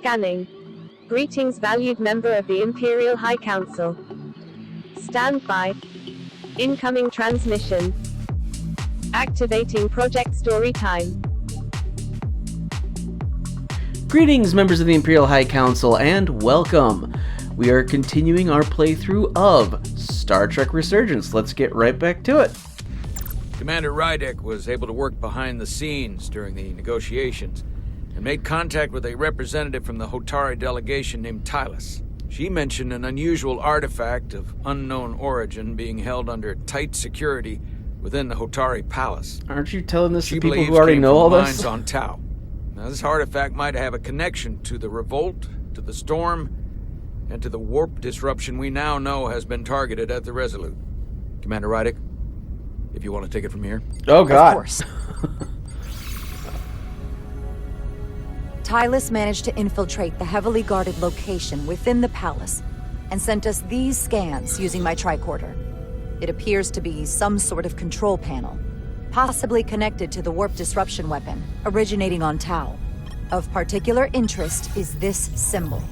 Scanning. Greetings, valued member of the Imperial High Council. Stand by. Incoming transmission. Activating Project Story Time. Greetings, members of the Imperial High Council, and welcome. We are continuing our playthrough of Star Trek Resurgence. Let's get right back to it. Commander Rydek was able to work behind the scenes during the negotiations and made contact with a representative from the Hotari delegation named Tylis. She mentioned an unusual artifact of unknown origin being held under tight security within the Hotari palace. Aren't you telling this She to people believes who already came know from all this? mines on Tau. Now, this artifact might have a connection to the revolt, to the storm, and to the warp disruption we now know has been targeted at the Resolute. Commander Rydek, if you want to take it from here. Oh, God. Of course. Tylis managed to infiltrate the heavily guarded location within the palace and sent us these scans using my tricorder. It appears to be some sort of control panel, possibly connected to the warp disruption weapon originating on Tau. Of particular interest is this symbol,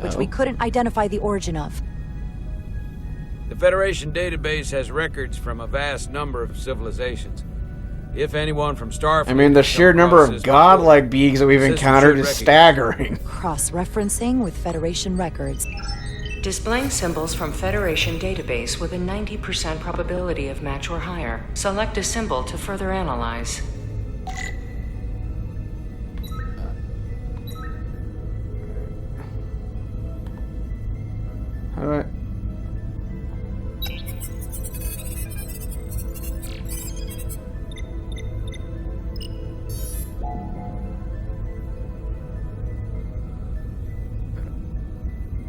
which we couldn't identify the origin of. The Federation database has records from a vast number of civilizations. If anyone from Starfleet... I mean, the sheer number of godlike beings that we've encountered is staggering. Cross-referencing with Federation records. Displaying symbols from Federation database with a 90% probability of match or higher. Select a symbol to further analyze. How do I...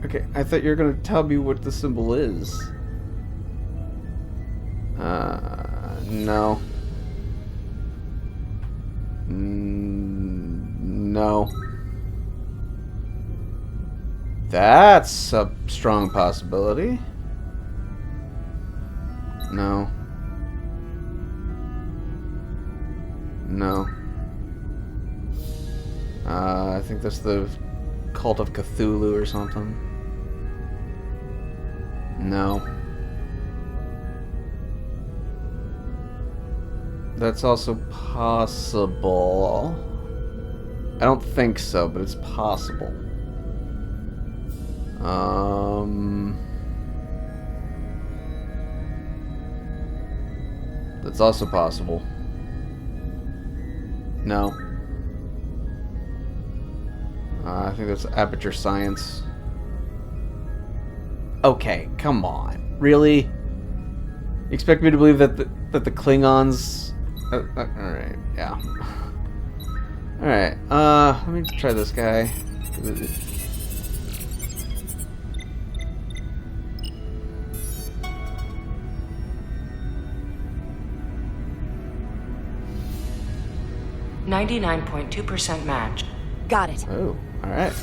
Okay, I thought you were going to tell me what the symbol is. No. No. That's a strong possibility. No. No. I think that's the Cult of Cthulhu or something. No. That's also possible. I don't think so, but it's possible. That's also possible. No. I think that's aperture science. Okay, come on. Really? You expect me to believe that the Klingons... Alright, yeah. Alright, let me try this guy. .2% match. Got it. Oh, alright.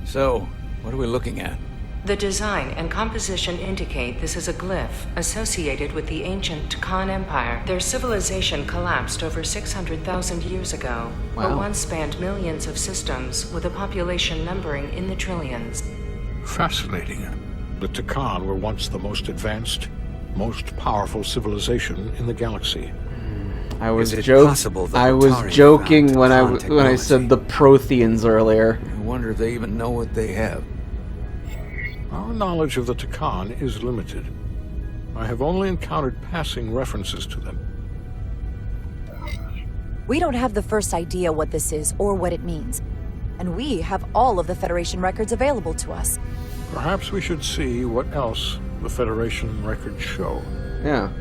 So, what are we looking at? The design and composition indicate this is a glyph associated with the ancient Tkon Empire. Their civilization collapsed over 600,000 years ago, but once spanned millions of systems with a population numbering in the trillions. Fascinating. The Tkon were once the most advanced, most powerful civilization in the galaxy. I was joking when I said the Protheans earlier. I wonder if they even know what they have. Our knowledge of the Tkon is limited. I have only encountered passing references to them. We don't have the first idea what this is or what it means. And we have all of the Federation records available to us. Perhaps we should see what else the Federation records show. Yeah.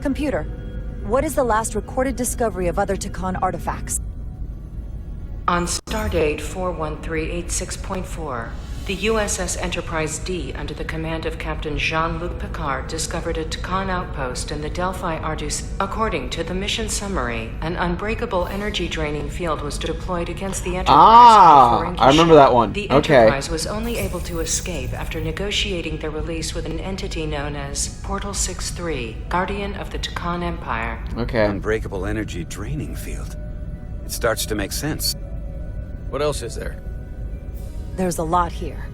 Computer, what is the last recorded discovery of other Tkon artifacts? On stardate 41386.4, The USS Enterprise D, under the command of Captain Jean-Luc Picard, discovered a Tkon outpost in the Delphi Ardus. According to the mission summary, an unbreakable energy-draining field was deployed against the Enterprise. I remember that one. The Okay. Enterprise was only able to escape after negotiating their release with an entity known as Portal 63, Guardian of the Tkon Empire. Okay. Unbreakable energy draining field. It starts to make sense. What else is there? There's a lot here.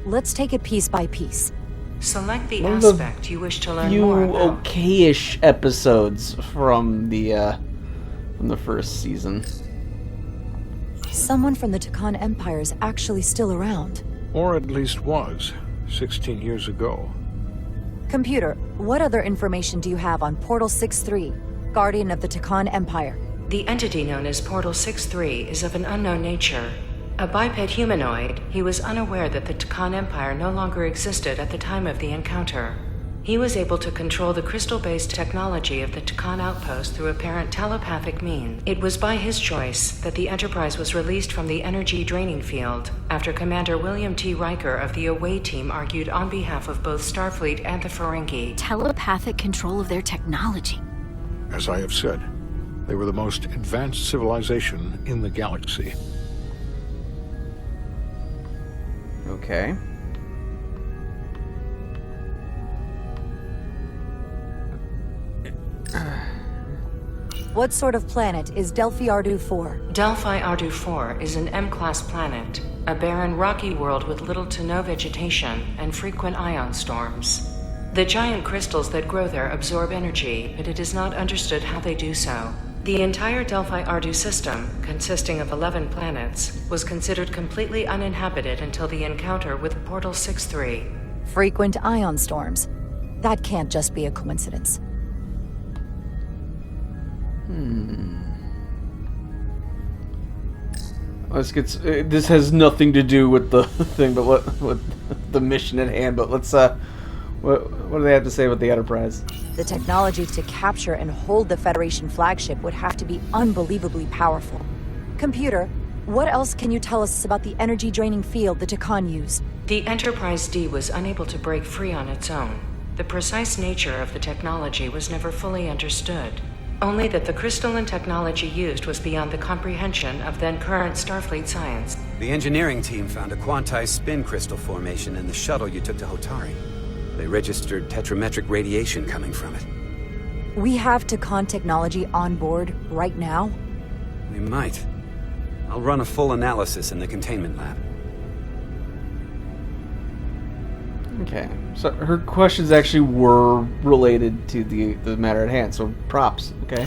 Let's take it piece by piece. Select the One of the aspect you wish to learn few more about. okay-ish episodes from the first season. Someone from the Tkon Empire is actually still around. Or at least was, 16 years ago. Computer, what other information do you have on Portal 63, Guardian of the Tkon Empire? The entity known as Portal 63 is of an unknown nature. A biped humanoid, he was unaware that the Tkon Empire no longer existed at the time of the encounter. He was able to control the crystal-based technology of the Tkon outpost through apparent telepathic means. It was by his choice that the Enterprise was released from the energy draining field, after Commander William T. Riker of the Away Team argued on behalf of both Starfleet and the Ferengi. Telepathic control of their technology. As I have said, they were the most advanced civilization in the galaxy. Okay. What sort of planet is Delphi Ardu 4? Delphi Ardu 4 is an M-class planet, a barren rocky world with little to no vegetation and frequent ion storms. The giant crystals that grow there absorb energy, but it is not understood how they do so. The entire Delphi Ardu system, consisting of 11 planets, was considered completely uninhabited until the encounter with Portal 63. Frequent ion storms. That can't just be a coincidence. Let's get. This has nothing to do with the thing, but with the mission at hand. But let's. What do they have to say about the Enterprise? The technology to capture and hold the Federation flagship would have to be unbelievably powerful. Computer, what else can you tell us about the energy-draining field the Tkon used? The Enterprise D was unable to break free on its own. The precise nature of the technology was never fully understood. Only that the crystalline technology used was beyond the comprehension of then-current Starfleet science. The engineering team found a quantized spin crystal formation in the shuttle you took to Hotari. They registered tetrametric radiation coming from it. We have Tkon technology on board right now? We might. I'll run a full analysis in the containment lab. Okay, so her questions actually were related to the matter at hand, so props, okay?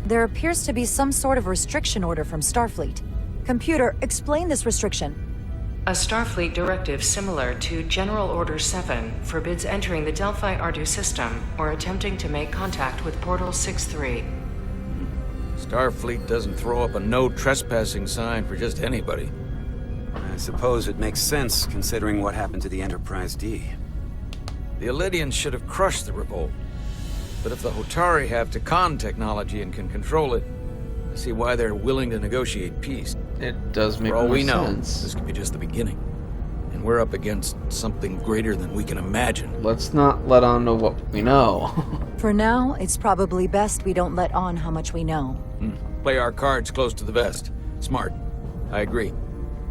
There appears to be some sort of restriction order from Starfleet. Computer, explain this restriction. A Starfleet directive similar to General Order 7 forbids entering the Delphi Ardu system or attempting to make contact with Portal 63. Starfleet doesn't throw up a no trespassing sign for just anybody. I suppose it makes sense, considering what happened to the Enterprise D. The Elydians should have crushed the revolt. But if the Hotari have Tkon technology and can control it, I see why they're willing to negotiate peace. It does make For all more we know, sense. this could be just the beginning. And we're up against something greater than we can imagine. Let's not let on to what we know. For now, it's probably best we don't let on how much we know. Play our cards close to the vest. Smart. I agree.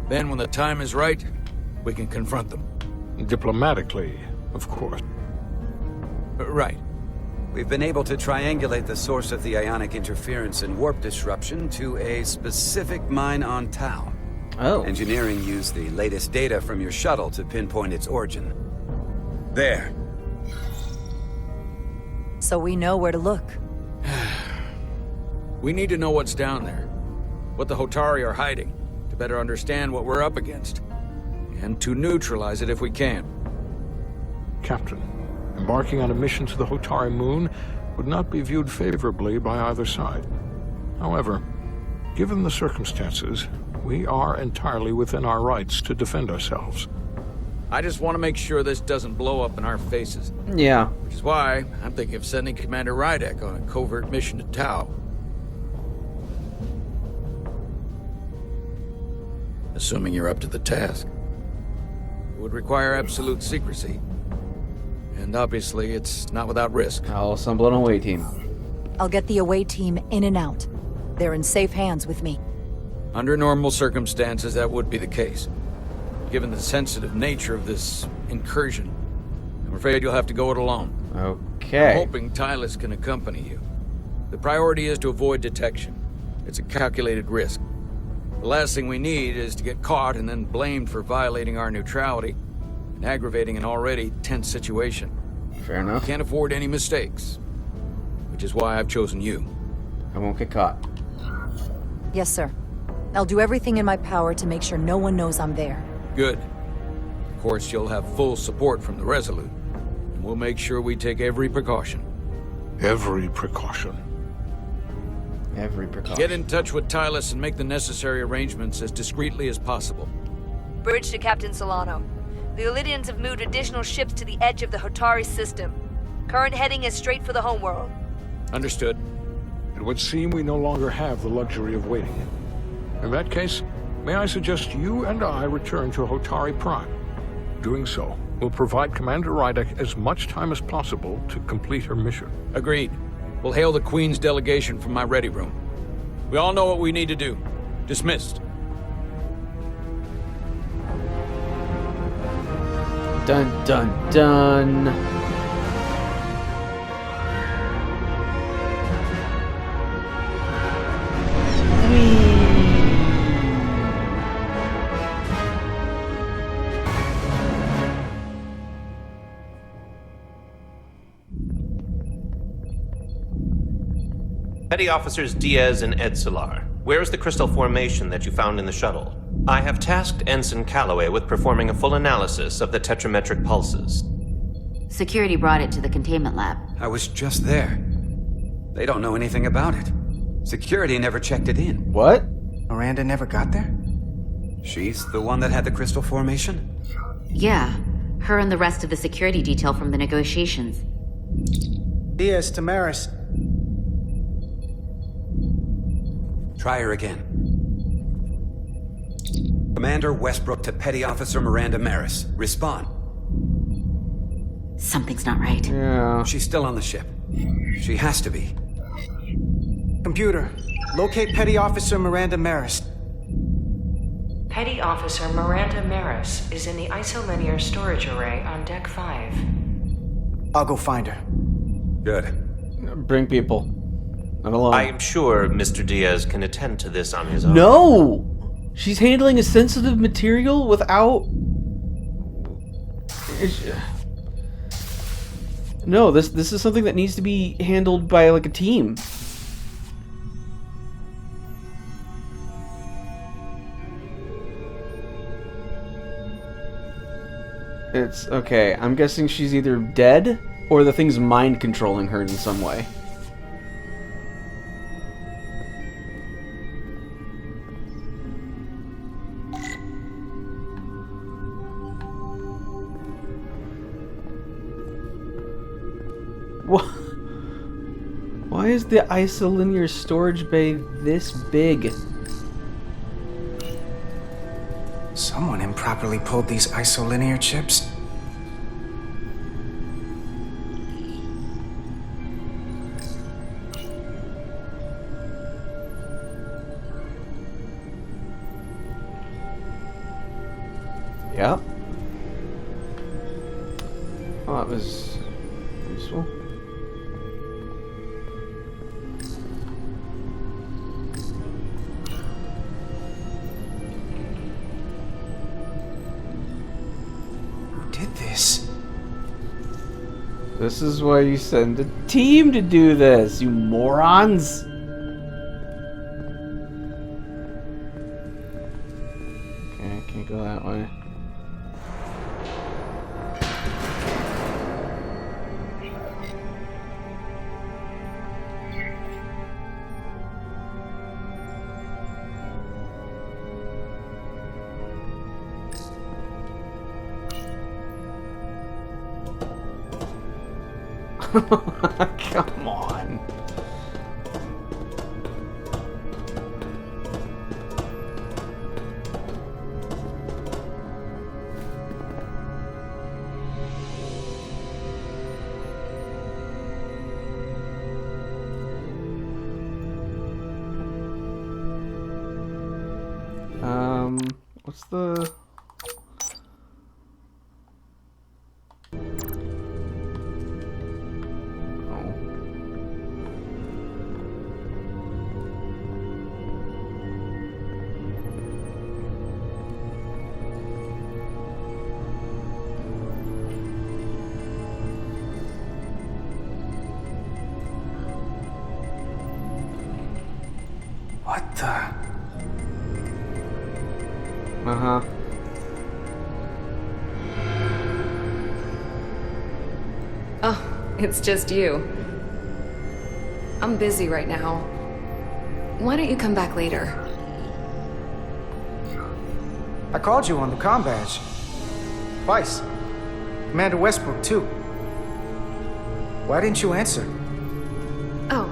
Then when the time is right, we can confront them. Diplomatically, of course. Right. We've been able to triangulate the source of the ionic interference and warp disruption to a specific mine on Tau. Oh. Engineering used the latest data from your shuttle to pinpoint its origin. There. So we know where to look. We need to know what's down there. What the Hotari are hiding. To better understand what we're up against. And to neutralize it if we can. Captain, embarking on a mission to the Hotari moon would not be viewed favorably by either side. However, given the circumstances, we are entirely within our rights to defend ourselves. I just want to make sure this doesn't blow up in our faces. Yeah. Which is why I'm thinking of sending Commander Rydek on a covert mission to Tau. Assuming you're up to the task. would require absolute secrecy. And obviously, it's not without risk. I'll assemble an away team. I'll get the away team in and out. They're in safe hands with me. Under normal circumstances, that would be the case. Given the sensitive nature of this incursion, I'm afraid you'll have to go it alone. Okay. I'm hoping Tylus can accompany you. The priority is to avoid detection. It's a calculated risk. The last thing we need is to get caught and then blamed for violating our neutrality and aggravating an already tense situation. Fair enough. Can't afford any mistakes, which is why I've chosen you. I won't get caught. Yes, sir. I'll do everything in my power to make sure no one knows I'm there. Good. Of course, you'll have full support from the Resolute, and we'll make sure we take every precaution. Every precaution. Every precaution. Get in touch with Tylus and make the necessary arrangements as discreetly as possible. Bridge to Captain Solano. The Illydians have moved additional ships to the edge of the Hotari system. Current heading is straight for the homeworld. Understood. It would seem we no longer have the luxury of waiting. In that case, may I suggest you and I return to Hotari Prime? Doing so will provide Commander Rydek as much time as possible to complete her mission. Agreed. We'll hail the Queen's delegation from my ready room. We all know what we need to do. Dismissed. Dun dun dun. Petty Officers Diaz and Edsolar, where is the crystal formation that you found in the shuttle? I have tasked Ensign Calloway with performing a full analysis of the tetrametric pulses. Security brought it to the containment lab. I was just there. They don't know anything about it. Security never checked it in. What? Miranda never got there? She's the one that had the crystal formation? Yeah, her and the rest of the security detail from the negotiations. Diaz, Tamaris. Try her again. Commander Westbrook to Petty Officer Miranda Maris. Respond. Something's not right. Yeah. She's still on the ship. She has to be. Computer, locate Petty Officer Miranda Maris. Petty Officer Miranda Maris is in the isolinear storage array on Deck 5. I'll go find her. Good. Bring people. Not alone. I am sure Mr. Diaz can attend to this on his own. No! She's handling a sensitive material without... No, this is something that needs to be handled by, like, a team. It's... okay, I'm guessing she's either dead, or the thing's mind-controlling her in some way. Why is the isolinear storage bay this big? Someone improperly pulled these isolinear chips. Yep. Oh, that was useful. This is why you send a team to do this, you morons! Okay, I can't go that way. Come on. What's the... What the? Uh-huh. Oh, it's just you. I'm busy right now. Why don't you come back later? I called you on the comm badge. Twice. Commander Westbrook, too. Why didn't you answer? Oh,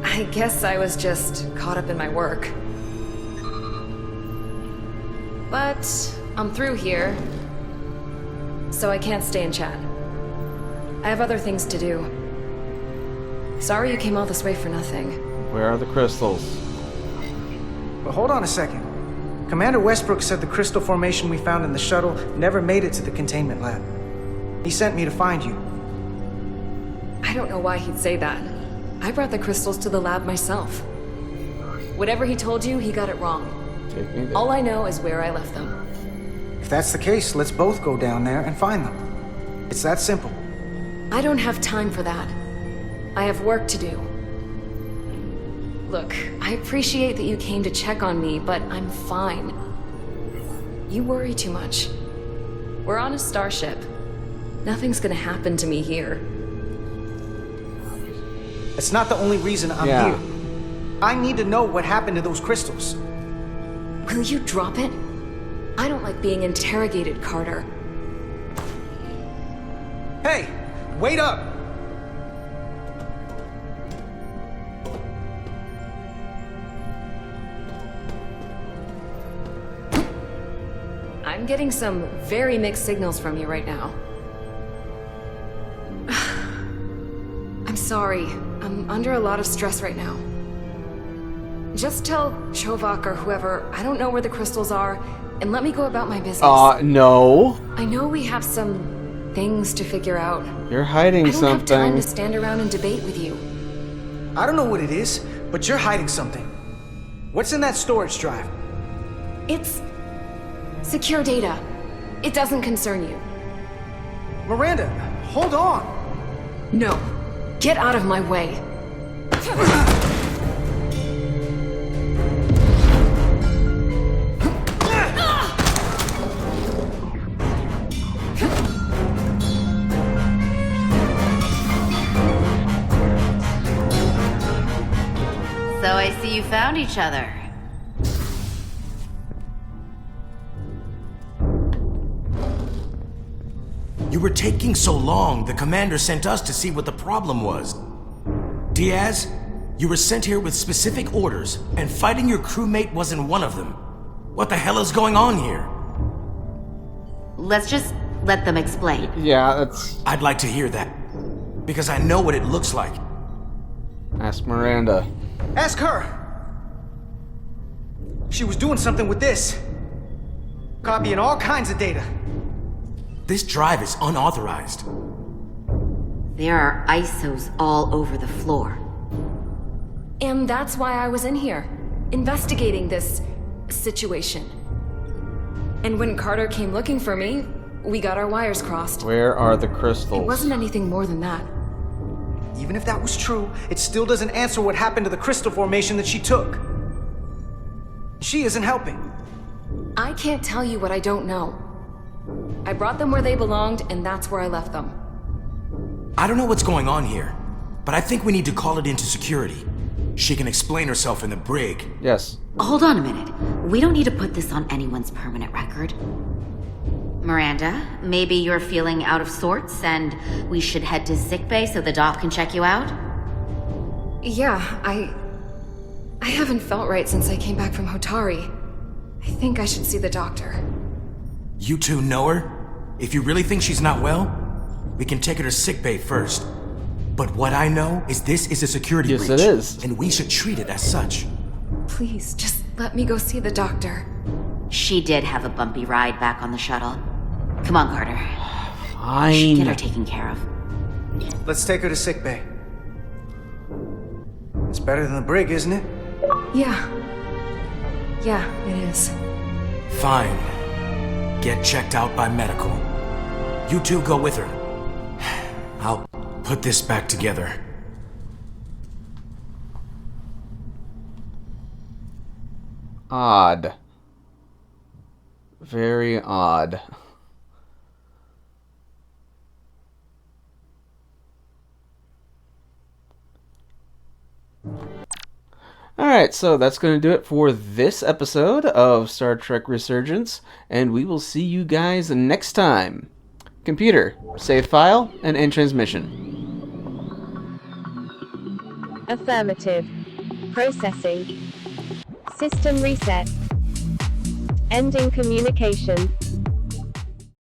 I guess I was just caught up in my work. But I'm through here, so I can't stay and chat. I have other things to do. Sorry you came all this way for nothing. Where are the crystals? But hold on a second. Commander Westbrook said the crystal formation we found in the shuttle never made it to the containment lab. He sent me to find you. I don't know why he'd say that. I brought the crystals to the lab myself. Whatever he told you, he got it wrong. Take me there. All I know is where I left them. If that's the case, let's both go down there and find them. It's that simple. I don't have time for that. I have work to do. Look, I appreciate that you came to check on me, but I'm fine. You worry too much. We're on a starship. Nothing's gonna happen to me here. It's not the only reason I'm here. I need to know what happened to those crystals. Will you drop it? I don't like being interrogated, Carter. Hey, wait up! I'm getting some very mixed signals from you right now. I'm sorry. I'm under a lot of stress right now. Just tell Chovak or whoever I don't know where the crystals are, and let me go about my business. No. I know we have some things to figure out. You're hiding something. I don't have time to stand around and debate with you. I don't know what it is, but you're hiding something. What's in that storage drive? It's secure data. It doesn't concern you. Miranda, hold on! No. Get out of my way. So I see you found each other. You were taking so long, the commander sent us to see what the problem was. Diaz, you were sent here with specific orders, and fighting your crewmate wasn't one of them. What the hell is going on here? Let's just let them explain. Yeah, that's... I'd like to hear that. Because I know what it looks like. Ask Miranda. Ask her! She was doing something with this. Copying all kinds of data. This drive is unauthorized. There are ISOs all over the floor. And that's why I was in here, investigating this situation. And when Carter came looking for me, we got our wires crossed. Where are the crystals? It wasn't anything more than that. Even if that was true, it still doesn't answer what happened to the crystal formation that she took. She isn't helping. I can't tell you what I don't know. I brought them where they belonged, and that's where I left them. I don't know what's going on here, but I think we need to call it into security. She can explain herself in the brig. Yes. Hold on a minute. We don't need to put this on anyone's permanent record. Miranda, maybe you're feeling out of sorts, and we should head to sickbay so the doc can check you out? Yeah, I haven't felt right since I came back from Hotari. I think I should see the doctor. You two know her? If you really think she's not well, we can take her to sickbay first. But what I know is this is a security breach. Yes, it is. And we should treat it as such. Please, just let me go see the doctor. She did have a bumpy ride back on the shuttle. Come on, Carter. Fine. We should get her taken care of. Let's take her to sickbay. It's better than the brig, isn't it? Yeah. Yeah, it is. Fine. Get checked out by medical. You two go with her. I'll put this back together. Odd. Very odd. Alright, so that's going to do it for this episode of Star Trek Resurgence, and we will see you guys next time. Computer, save file and end transmission. Affirmative. Processing. System reset. Ending communication.